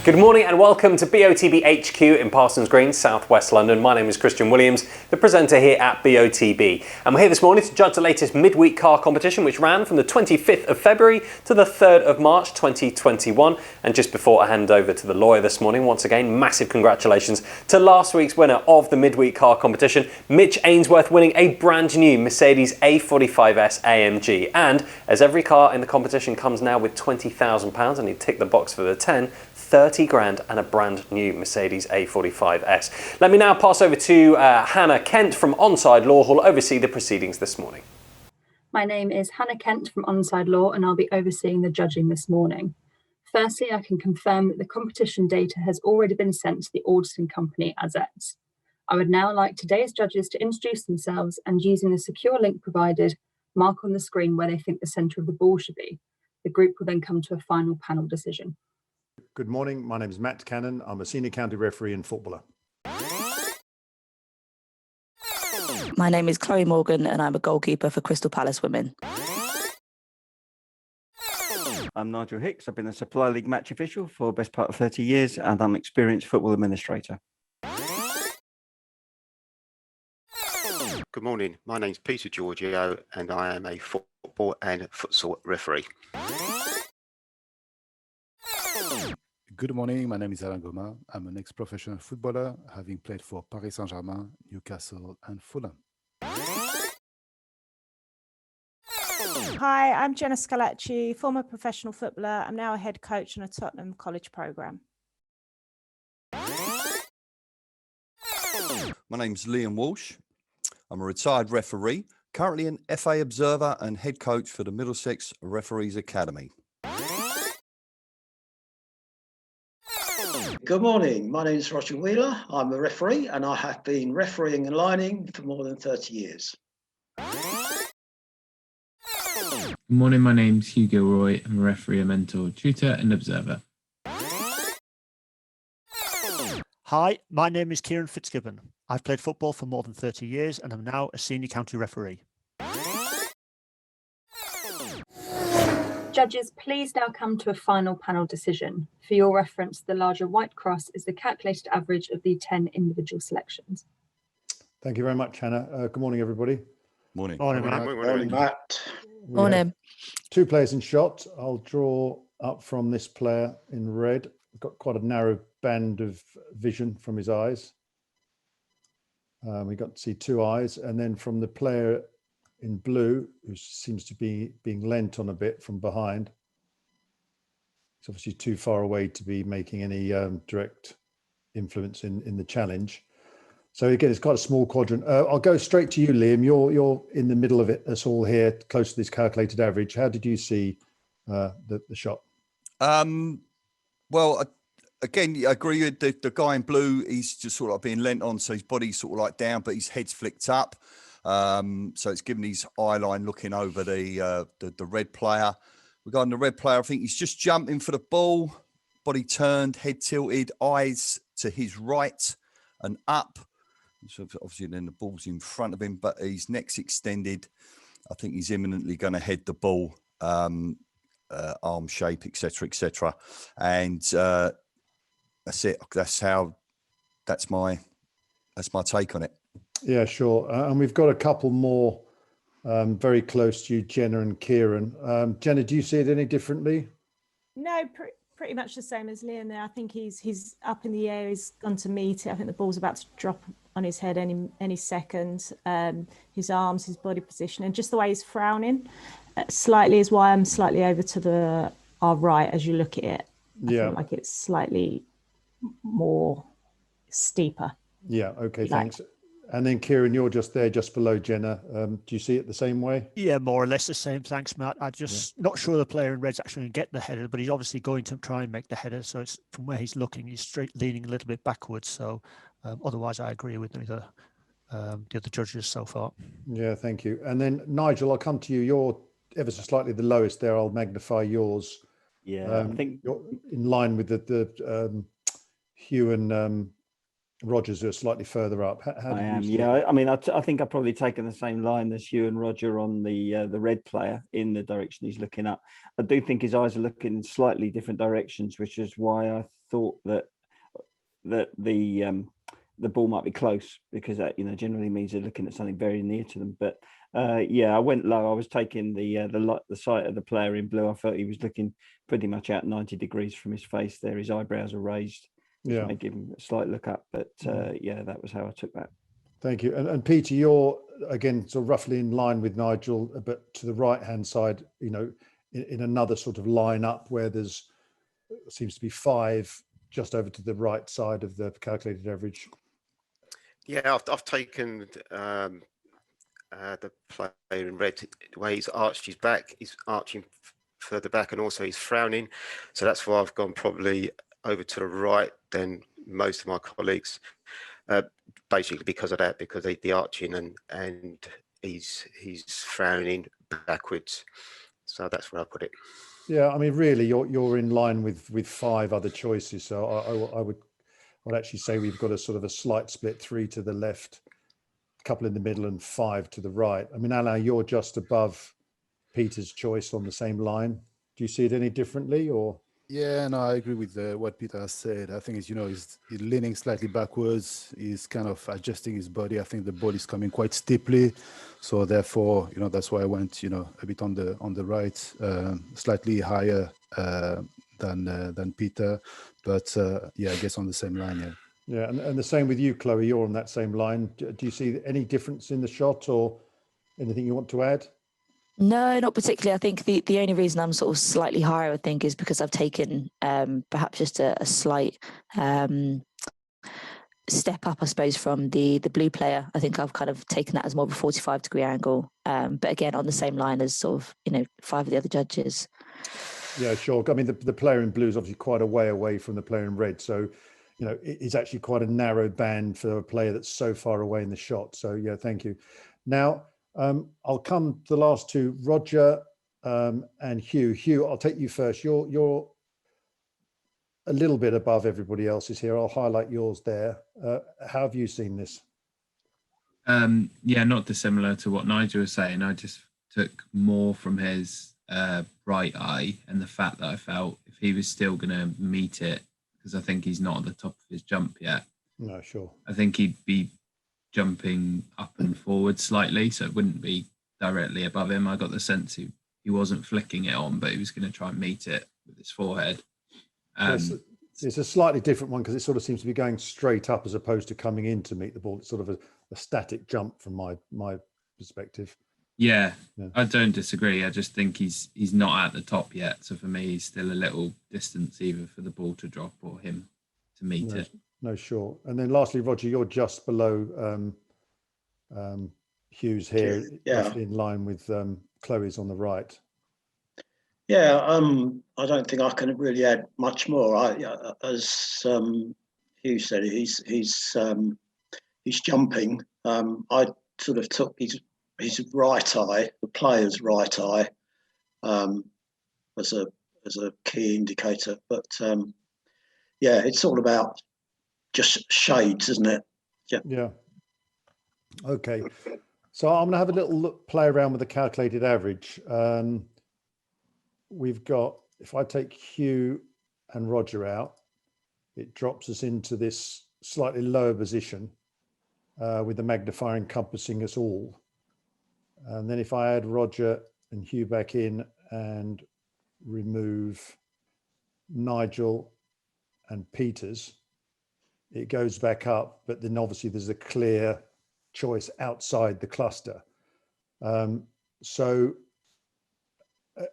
Good morning and welcome to BOTB HQ in Parsons Green, South West London. My name is Christian Williams, the presenter here at BOTB. And we're here this morning to judge the latest midweek car competition, which ran from the 25th of February to the 3rd of March 2021. And just before I hand over to the lawyer this morning, once again, massive congratulations to last week's winner of the midweek car competition, Mitch Ainsworth, winning a brand new Mercedes A45S AMG. And as every car in the competition comes now with £20,000, and he ticked the box for the 10, 30 grand and a brand new Mercedes A45S. Let me now pass over to Hannah Kent from Onside Law, who will oversee the proceedings this morning. My name is Hannah Kent from Onside Law, and I'll be overseeing the judging this morning. Firstly, I can confirm that the competition data has already been sent to the auditing company Azets. I would now like today's judges to introduce themselves and, using the secure link provided, mark on the screen where they think the centre of the ball should be. The group will then come to a final panel decision. Good morning, my name is Matt Cannon. I'm a senior county referee and footballer. My name is Chloe Morgan and I'm a goalkeeper for Crystal Palace Women. I'm Nigel Hicks. I've been a Supply League match official for the best part of 30 years and I'm an experienced football administrator. Good morning, my name's Peter Giorgio and I am a football and futsal referee. Good morning, my name is Alain Goma. I'm an ex-professional footballer, having played for Paris Saint-Germain, Newcastle and Fulham. Hi, I'm Jenna Scalacci, former professional footballer. I'm now a head coach on a Tottenham college programme. My name's Liam Walsh. I'm a retired referee, currently an FA observer and head coach for the Middlesex Referees Academy. Good morning, my name is Roger Wheeler. I'm a referee and I have been refereeing and lining for more than 30 years. Good morning, my name's Hugh Gilroy. I'm a referee, a mentor, tutor and observer. Hi, my name is Kieran Fitzgibbon. I've played football for more than 30 years and I'm now a senior county referee. Judges, please now come to a final panel decision. For your reference, the larger white cross is the calculated average of the 10 individual selections. Thank you very much, Hannah. Good morning, everybody. Morning. Morning, Matt. Morning, Matt. Morning. Two players in shot. I'll draw up from this player in red. Got quite a narrow band of vision from his eyes. We got to see two eyes, and then from the player in blue, who seems to be being lent on a bit from behind. It's obviously too far away to be making any direct influence in the challenge. So again, it's quite a small quadrant. I'll go straight to you, Liam. You're in the middle of it, us all here, close to this calculated average. How did you see the shot? Well, again, I agree with the guy in blue. He's just sort of being lent on, so his body's sort of like down, but his head's flicked up. So it's given his eye line looking over the red player. Regarding the red player, I think he's just jumping for the ball, body turned, head tilted, eyes to his right and up. So obviously then the ball's in front of him, but his neck's extended. I think he's imminently going to head the ball, arm shape, etc. And that's it. That's my take on it. Yeah, sure. And we've got a couple more very close to you, Jenna and Kieran. Jenna, do you see it any differently? No, pretty much the same as Liam there. I think he's up in the air, he's gone to meet it. I think the ball's about to drop on his head any second. His arms, his body position, and just the way he's frowning slightly is why I'm slightly over to our right as you look at it. I feel like it's slightly more steeper. Yeah, okay, thanks. And then Kieran, you're just there, just below Jenna. Do you see it the same way? Yeah, more or less the same. Thanks, Matt. I'm just not sure the player in red's actually going to get the header, but he's obviously going to try and make the header. So it's from where he's looking, he's straight leaning a little bit backwards. So otherwise, I agree with the other judges so far. Yeah, thank you. And then Nigel, I'll come to you. You're ever so slightly the lowest there. I'll magnify yours. Yeah, I think you're in line with the Hugh and Rogers, who are slightly further up. I am, yeah. I mean, I think I've probably taken the same line as Hugh and Roger on the red player in the direction he's looking up. I do think his eyes are looking in slightly different directions, which is why I thought that the ball might be close, because that generally means they're looking at something very near to them. But yeah, I went low. I was taking the sight of the player in blue. I felt he was looking pretty much out 90 degrees from his face there. His eyebrows are raised, which may give him a slight look up. But yeah, that was how I took that. Thank you. And Peter, you're again sort of roughly in line with Nigel, but to the right hand side, in another sort of line up where there's seems to be 5 just over to the right side of the calculated average. Yeah, I've taken the player in red, the way he's arched his back, he's arching further back, and also he's frowning. So that's why I've gone probably over to the right than most of my colleagues, basically because of that, because the arching and he's frowning backwards. So that's where I put it. Yeah, I mean, really, you're in line with 5 other choices. So I would actually say we've got a sort of a slight split: 3 to the left, a couple in the middle, and 5 to the right. I mean, Alain, you're just above Peter's choice on the same line. Do you see it any differently, or? Yeah, no, I agree with what Peter has said. I think he's leaning slightly backwards. He's kind of adjusting his body. I think the ball is coming quite steeply, so therefore, that's why I went, a bit on the right, slightly higher than Peter, but yeah, I guess on the same line. Yeah. Yeah, and the same with you, Chloe. You're on that same line. Do you see any difference in the shot, or anything you want to add? No, not particularly. I think the only reason I'm sort of slightly higher, I think, is because I've taken perhaps just a slight step up, I suppose, from the blue player. I think I've kind of taken that as more of a 45-degree angle. But again, on the same line as sort of, 5 of the other judges. Yeah, sure. I mean, the player in blue is obviously quite a way away from the player in red. So, it's actually quite a narrow band for a player that's so far away in the shot. So, yeah, thank you. Now, I'll come to the last 2, Roger and Hugh. Hugh, I'll take you first. You're a little bit above everybody else's here. I'll highlight yours there. How have you seen this? Yeah, not dissimilar to what Nigel was saying. I just took more from his right eye, and the fact that I felt if he was still going to meet it, because I think he's not at the top of his jump yet. No, sure. I think he'd be jumping up and forward slightly, so it wouldn't be directly above him. I got the sense he wasn't flicking it on, but he was going to try and meet it with his forehead. It's a slightly different one because it sort of seems to be going straight up as opposed to coming in to meet the ball. It's sort of a static jump from my perspective. Yeah, I don't disagree. I just think he's not at the top yet. So for me, he's still a little distance either for the ball to drop or him to meet it. No, sure. And then lastly, Roger, you're just below Hughes here, roughly in line with Chloe's on the right. Yeah, I don't think I can really add much more. As Hugh said, he's jumping. I sort of took his right eye, the player's right eye, as a key indicator. But yeah, it's all about just shades, isn't it? Yeah. Yeah. Okay. So I'm going to have a little play around with the calculated average. We've got, if I take Hugh and Roger out, it drops us into this slightly lower position with the magnifier encompassing us all. And then if I add Roger and Hugh back in and remove Nigel and Peters, it goes back up, but then obviously there's a clear choice outside the cluster. So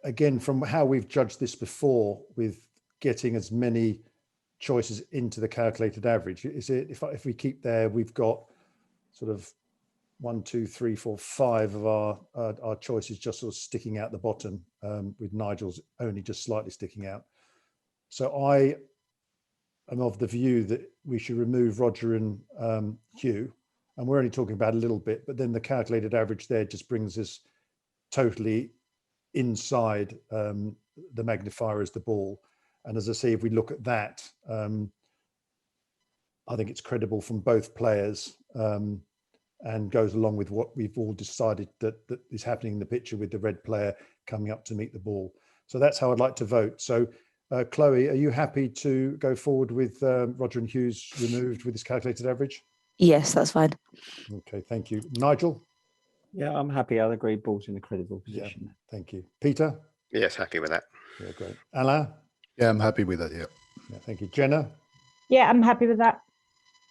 again, from how we've judged this before with getting as many choices into the calculated average, is it if we keep there, we've got sort of 1, 2, 3, 4, 5 of our choices just sort of sticking out the bottom, with Nigel's only just slightly sticking out. So I am of the view that we should remove Roger and Hugh, and we're only talking about a little bit, but then the calculated average there just brings us totally inside the magnifier as the ball. And as I say, if we look at that, I think it's credible from both players, and goes along with what we've all decided that is happening in the picture with the red player coming up to meet the ball. So that's how I'd like to vote. So Chloe, are you happy to go forward with Roger and Hughes removed with this calculated average? Yes, that's fine. Okay, thank you. Nigel? Yeah, I'm happy. I'll agree. Ball's in a credible Yeah, position. thank you. Peter? Yes, happy with that. Yeah, great. Alain? Yeah, I'm happy with that. Yeah. Yeah, thank you. Jenna? Yeah, I'm happy with that.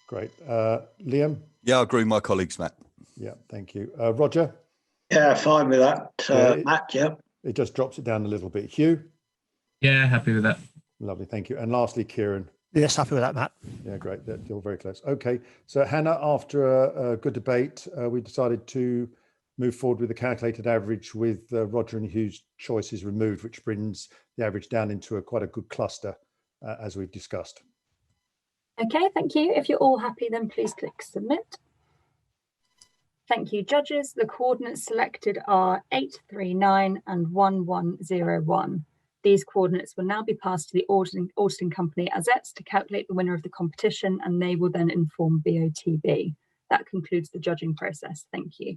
Great. Liam? Yeah, I agree with my colleagues, Matt. Yeah, thank you. Roger? Yeah, fine with that, Matt. Yeah. It just drops it down a little bit. Hugh? Yeah, happy with that. Lovely, thank you. And lastly, Kieran? Yes, happy with that, Matt. Yeah, great. You're very close. Okay, so Hannah, after a good debate, we decided to move forward with the calculated average with Roger and Hughes' choices removed, which brings the average down into quite a good cluster, as we've discussed. Okay, thank you. If you're all happy, then please click submit. Thank you, judges. The coordinates selected are 839 and 1101. These coordinates will now be passed to the auditing company Azets to calculate the winner of the competition, and they will then inform BOTB. That concludes the judging process. Thank you.